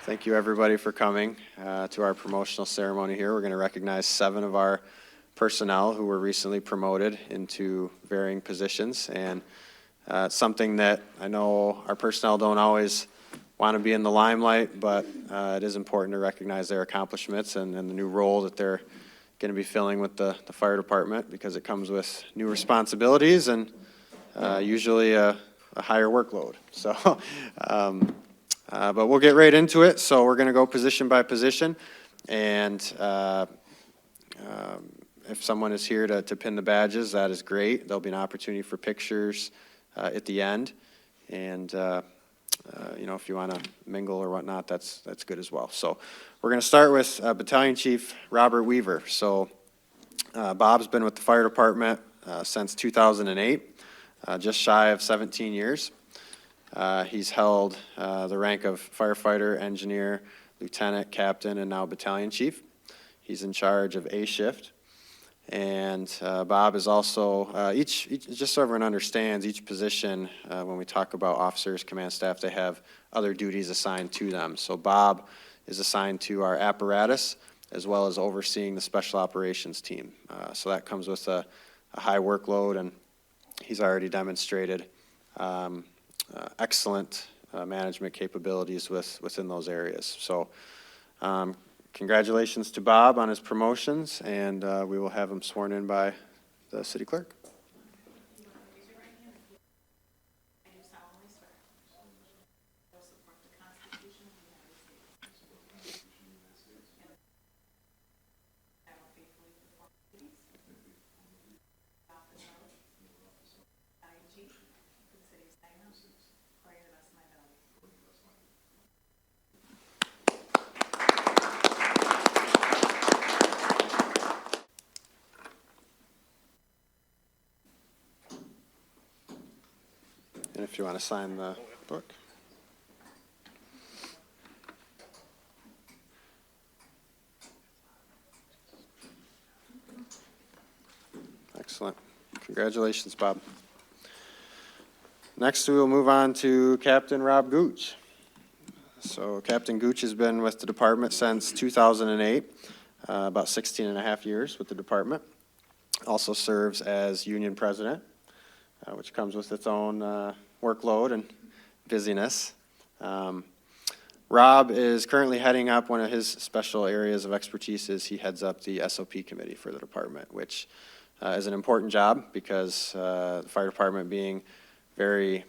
Thank you, everybody, for coming to our promotional ceremony here. We're going to recognize 7 of our personnel who were recently promoted into varying positions, and it's something that I know our personnel don't always want to be in the limelight, but it is important to recognize their accomplishments and the new role that they're going to be filling with the fire department, because it comes with new responsibilities and usually a higher workload. So, but we'll get right into it. So we're going to go position by position, and if someone is here to pin the badges, that is great. There'll be an opportunity for pictures at the end, and you know, if you want to mingle or whatnot, that's good as well. So we're going to start with Battalion Chief Robert Weaver. So Bob's been with the fire department since 2008, just shy of 17 years. He's held the rank of firefighter, engineer, lieutenant, captain, and now battalion chief. He's in charge of A shift. And Bob is also, just so everyone understands, each position, when we talk about officers, command staff, they have other duties assigned to them. So Bob is assigned to our apparatus, as well as overseeing the special operations team. So that comes with a high workload, and he's already demonstrated excellent management capabilities within those areas. So congratulations to Bob on his promotions, and we will have him sworn in by the city clerk. And if you want to sign the book. Excellent. Congratulations, Bob. Next, we will move on to Captain Rob Gooch. So Captain Gooch has been with the department since 2008, about 16 and a half years with the department. Also serves as union president, which comes with its own workload and busyness. Rob is currently heading up one of his special areas of expertise. Is he heads up the SOP committee for the department, which is an important job because the fire department being very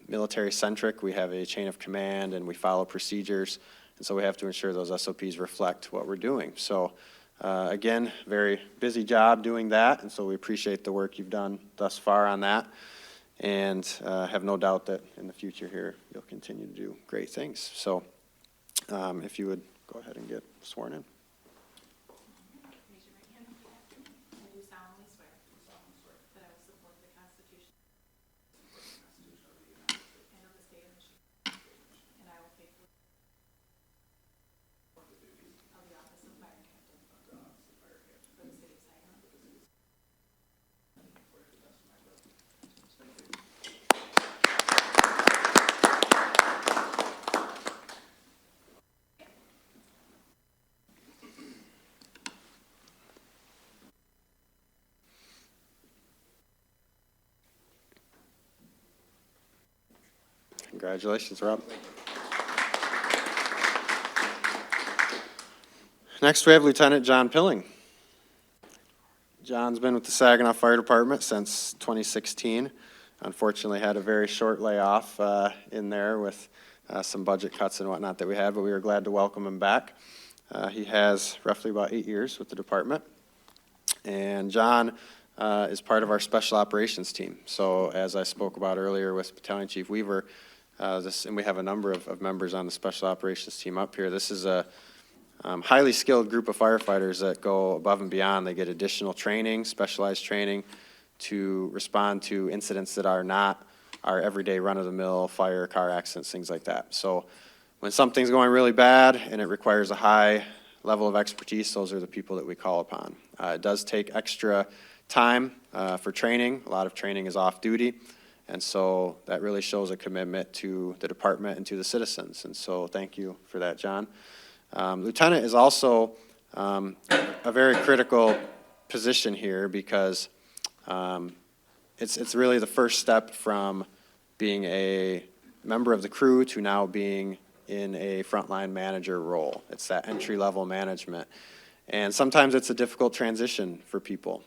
military centric, we have a chain of command and we follow procedures, and so we have to ensure those SOPs reflect what we're doing. So again, very busy job doing that, and so we appreciate the work you've done thus far on that, and have no doubt that in the future here you'll continue to do great things. So if you would go ahead and get sworn in. Raise your right hand. I do solemnly swear that I will support the Constitution and of the state of Michigan, and I will faithfully of the office of fire captain for the city of Saginaw. Congratulations, Rob. Next, we have Lieutenant John Pilling. John's been with the Saginaw Fire Department since 2016. Unfortunately, had a very short layoff in there with some budget cuts and whatnot that we had, but we were glad to welcome him back. He has roughly about 8 years with the department. And John is part of our special operations team. So as I spoke about earlier with Battalion Chief Weaver, and we have a number of members on the special operations team up here. This is a highly skilled group of firefighters that go above and beyond. They get additional training, specialized training to respond to incidents that are not our everyday run-of-the-mill fire, car accidents, things like that. So when something's going really bad and it requires a high level of expertise, those are the people that we call upon. It does take extra time for training. A lot of training is off duty, And so that really shows a commitment to the department and to the citizens. And so thank you for that, John. Lieutenant is also a very critical position here because it's really the first step from being a member of the crew to now being in a frontline manager role. It's that entry-level management. And sometimes it's a difficult transition for people.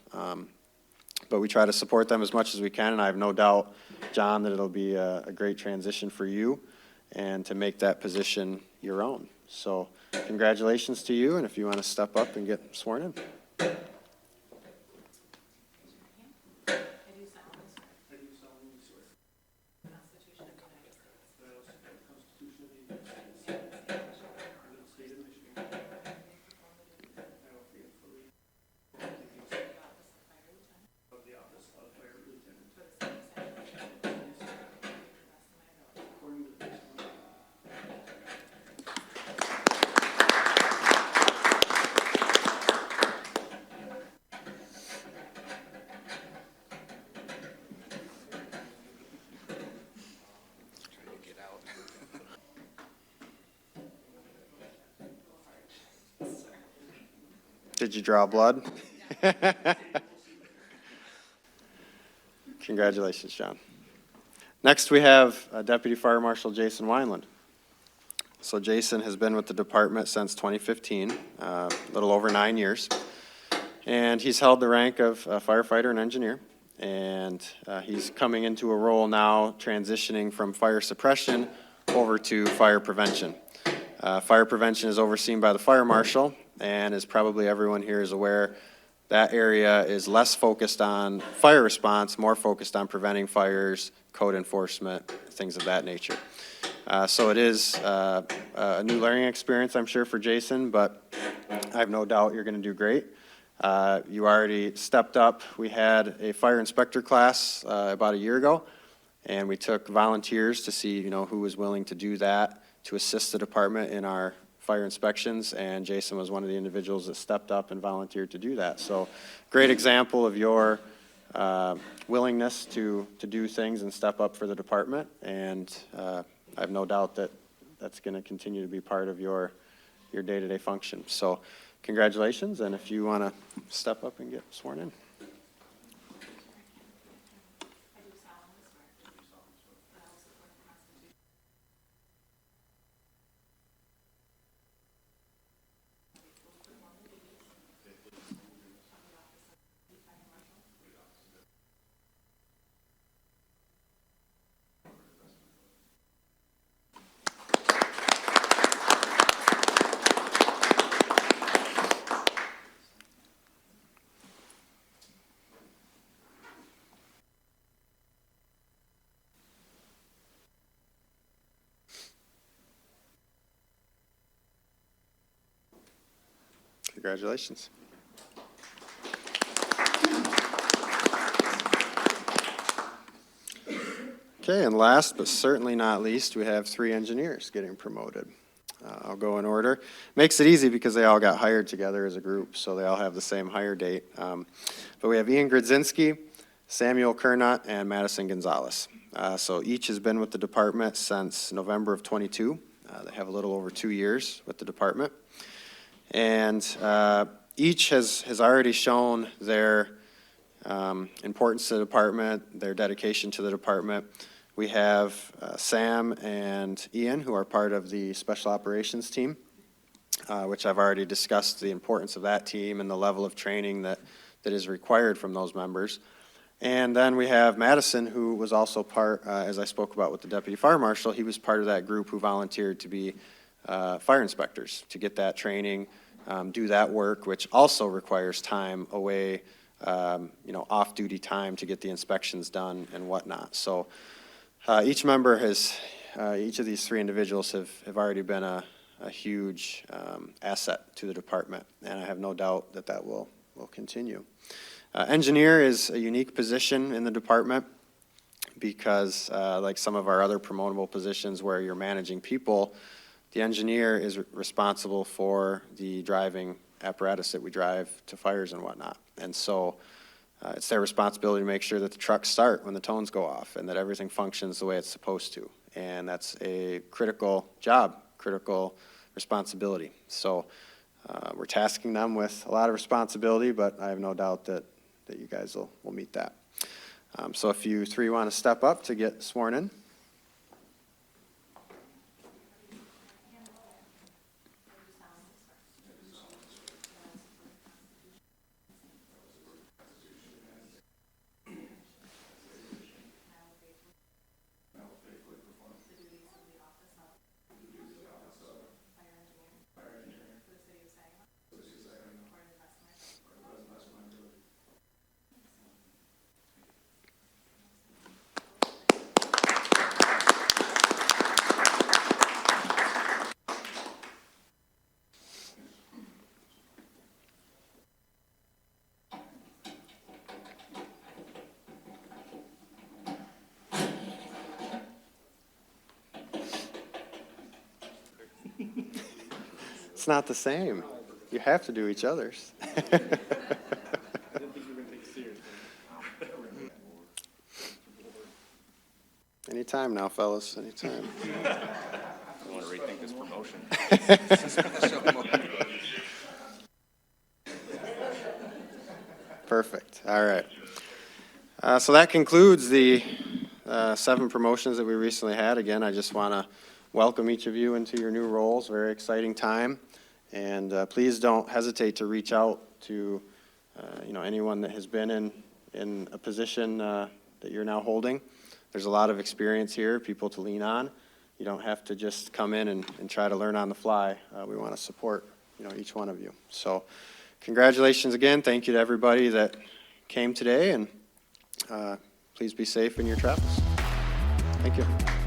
But we try to support them as much as we can, and I have no doubt, John, that it'll be a great transition for you and to make that position your own. So congratulations to you, and if you want to step up and get sworn in. I do solemnly swear. The Constitution of the United States. That I will support the Constitution of the United States. And the state of Michigan. I will faithfully perform the duties of the office of Fire Lieutenant. According to the best of my ability. Did you draw blood? Congratulations, John. Next, we have Deputy Fire Marshal Jason Wineland. So Jason has been with the department since 2015, a little over 9 years. And he's held the rank of firefighter and engineer. And he's coming into a role now transitioning from fire suppression over to fire prevention. Fire prevention is overseen by the fire marshal, and as probably everyone here is aware, that area is less focused on fire response, more focused on preventing fires, code enforcement, things of that nature. So it is a new learning experience, I'm sure, for Jason, but I have no doubt you're going to do great. You already stepped up. We had a fire inspector class about a year ago, and we took volunteers to see, who was willing to do that to assist the department in our fire inspections, and Jason was one of the individuals that stepped up and volunteered to do that. So great example of your willingness to do things and step up for the department, and I have no doubt that that's going to continue to be part of your day-to-day function. So congratulations, and if you want to step up and get sworn in. I do solemnly swear. That I will support the Constitution. Perform the duties of the office of Deputy Fire Marshal. Congratulations. Okay, and last but certainly not least, we have 3 engineers getting promoted. I'll go in order. Makes it easy because they all got hired together as a group, so they all have the same hire date. But we have Ian Grodzinski, Samuel Kernot, and Madison Gonzalez. So each has been with the department since November of 22. They have a little over 2 years with the department. And each has already shown their importance to the department, their dedication to the department. We have Sam and Ian, who are part of the special operations team, which I've already discussed the importance of that team and the level of training that is required from those members. And then we have Madison, who was also part, as I spoke about with the deputy fire marshal, he was part of that group who volunteered to be fire inspectors, to get that training, do that work, which also requires time away, off-duty time to get the inspections done and whatnot. So each member each of these 3 individuals have already been a huge asset to the department, and I have no doubt that will continue. Engineer is a unique position in the department because like some of our other promotable positions where you're managing people, the engineer is responsible for the driving apparatus that we drive to fires and whatnot. And so it's their responsibility to make sure that the trucks start when the tones go off and that everything functions the way it's supposed to. And that's a critical job, critical responsibility. So we're tasking them with a lot of responsibility, but I have no doubt that you guys will meet that. So if you three want to step up to get sworn in. It's not the same. You have to do each other's. I didn't think you were going to take it seriously. Anytime now, fellas, anytime. I want to rethink this promotion. Perfect. All right. So that concludes the 7 promotions that we recently had. Again, I just want to welcome each of you into your new roles. Very exciting time. And please don't hesitate to reach out to anyone that has been in a position that you're now holding. There's a lot of experience here, people to lean on. You don't have to just come in and try to learn on the fly. We want to support each one of you. So congratulations again. Thank you to everybody that came today, and please be safe in your travels. Thank you.